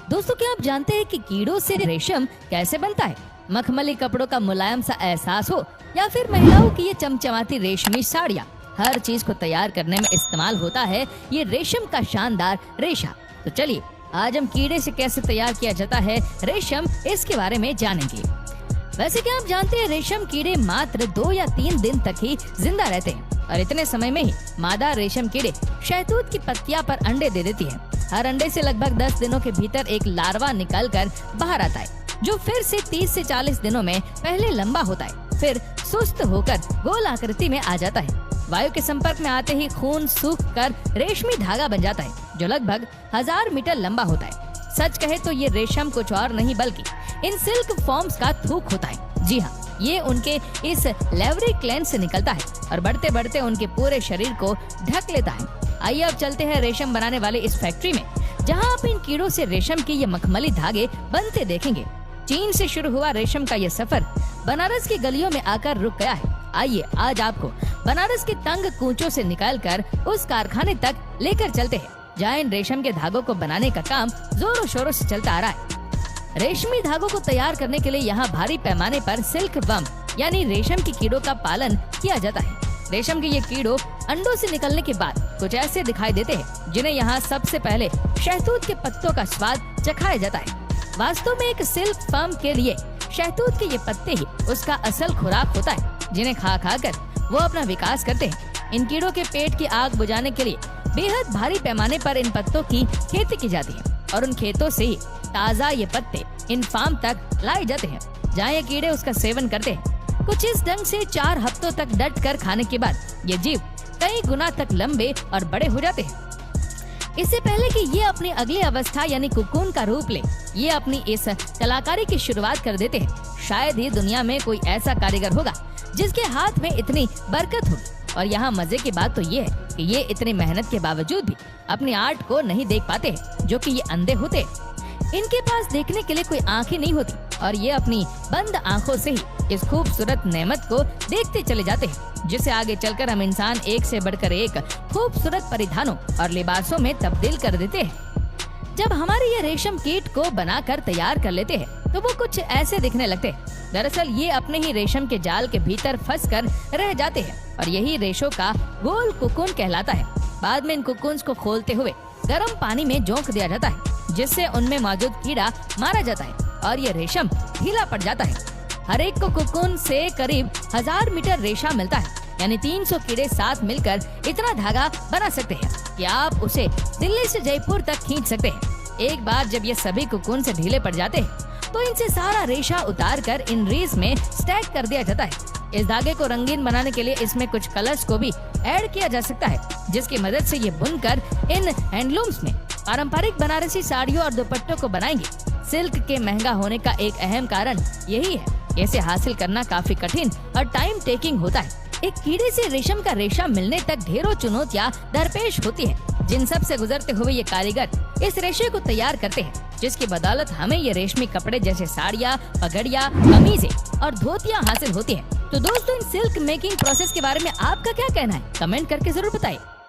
दोस्तों, क्या आप जानते हैं कि कीड़ों से रेशम कैसे बनता है? मखमली कपड़ों का मुलायम सा एहसास हो या फिर महिलाओं की ये चमचमाती रेशमी साड़ियाँ, हर चीज को तैयार करने में इस्तेमाल होता है ये रेशम का शानदार रेशा। तो चलिए आज हम कीड़े से कैसे तैयार किया जाता है रेशम, इसके बारे में जानेंगे। वैसे क्या आप जानते हैं रेशम कीड़े मात्र 2 या 3 दिन तक ही जिंदा रहते हैं और इतने समय में ही मादा रेशम कीड़े शहतूत की पत्तियां पर अंडे दे देती है। हर अंडे से लगभग 10 दिनों के भीतर एक लार्वा निकलकर बाहर आता है, जो फिर से 30 से 40 दिनों में पहले लंबा होता है, फिर सुस्त होकर गोल आकृति में आ जाता है। वायु के संपर्क में आते ही खून सूख कर रेशमी धागा बन जाता है, जो लगभग 1000 मीटर लंबा होता है। सच कहे तो ये रेशम कुछ और नहीं बल्कि इन सिल्क फॉर्म्स का थूक होता है। जी हाँ, ये उनके इस लेवरी ग्लैंड से निकलता है और बढ़ते बढ़ते उनके पूरे शरीर को ढक लेता है। आइए अब चलते हैं रेशम बनाने वाले इस फैक्ट्री में, जहाँ आप इन कीड़ों से रेशम के ये मखमली धागे बनते देखेंगे। चीन से शुरू हुआ रेशम का ये सफर बनारस की गलियों में आकर रुक गया है। आइए आज आपको बनारस के तंग कूचों से निकालकर उस कारखाने तक लेकर चलते हैं, जहाँ इन रेशम के धागों को बनाने का काम जोरों शोरों से चलता आ रहा है। रेशमी धागों को तैयार करने के लिए यहाँ भारी पैमाने पर सिल्क वर्म यानी रेशम के कीड़ों का पालन किया जाता है। रेशम के ये कीड़ों अंडों से निकलने के बाद कुछ ऐसे दिखाई देते हैं, जिन्हें यहाँ सबसे पहले शहतूत के पत्तों का स्वाद चखाया जाता है। वास्तव में एक सिल्क फर्म के लिए शहतूत के ये पत्ते ही उसका असल खुराक होता है, जिन्हें खा खा कर वो अपना विकास करते हैं। इन कीड़ों के पेट की आग बुझाने के लिए बेहद भारी पैमाने पर इन पत्तों की खेती की जाती है और उन खेतों से ही ताज़ा ये पत्ते इन फार्म तक लाए जाते हैं, जहाँ ये कीड़े उसका सेवन करते हैं। कुछ इस ढंग से 4 हफ्तों तक डट कर खाने के बाद ये जीव कई गुना तक लंबे और बड़े हो जाते हैं। इससे पहले कि ये अपनी अगली अवस्था यानी कुकून का रूप ले, ये अपनी इस कलाकारी की शुरुआत कर देते हैं। शायद ही दुनिया में कोई ऐसा कारीगर होगा जिसके हाथ में इतनी बरकत होगी। और यहाँ मजे की बात तो ये है कि ये इतनी मेहनत के बावजूद भी अपनी आर्ट को नहीं देख पाते हैं, जो कि ये अंधे होते हैं। इनके पास देखने के लिए कोई आंखें नहीं होती और ये अपनी बंद आंखों से ही इस खूबसूरत नेमत को देखते चले जाते हैं, जिसे आगे चलकर हम इंसान एक से बढ़कर एक खूबसूरत परिधानों और लिबासों में तब्दील कर देते हैं। जब हमारे ये रेशम कीट को बनाकर तैयार कर लेते हैं तो वो कुछ ऐसे दिखने लगते हैं। दरअसल ये अपने ही रेशम के जाल के भीतर फंसकर रह जाते हैं और यही रेशों का गोल कुकुन कहलाता है। बाद में इन कुकुन्स को खोलते हुए गर्म पानी में झोंक दिया जाता है, जिससे उनमें मौजूद कीड़ा मारा जाता है और ये रेशम ढीला पड़ जाता है। हर एक को कुकुन से करीब 1000 मीटर रेशा मिलता है, यानी 300 कीड़े साथ मिलकर इतना धागा बना सकते हैं कि आप उसे दिल्ली से जयपुर तक खींच सकते हैं। एक बार जब ये सभी कुकुन से ढीले पड़ जाते हैं तो इनसे सारा रेशा उतार कर इन रील्स में स्टैक कर दिया जाता है। इस धागे को रंगीन बनाने के लिए इसमें कुछ कलर्स को भी ऐड किया जा सकता है, जिसकी मदद से ये बुनकर इन हैंडलूम्स में पारंपरिक बनारसी साड़ियों और दुपट्टों को बनाएंगे। सिल्क के महंगा होने का एक अहम कारण यही है। इसे हासिल करना काफी कठिन और टाइम टेकिंग होता है। एक कीड़े से रेशम का रेशा मिलने तक ढेरों चुनौतियां दरपेश होती है, जिन सब से गुजरते हुए ये कारीगर इस रेशे को तैयार करते हैं, जिसकी बदौलत हमें ये रेशमी कपड़े जैसे साड़ियाँ, पगड़ियाँ, कमीजें और धोतियाँ हासिल होती हैं। तो दोस्तों, इन सिल्क मेकिंग प्रोसेस के बारे में आपका क्या कहना है? कमेंट करके जरूर बताइए।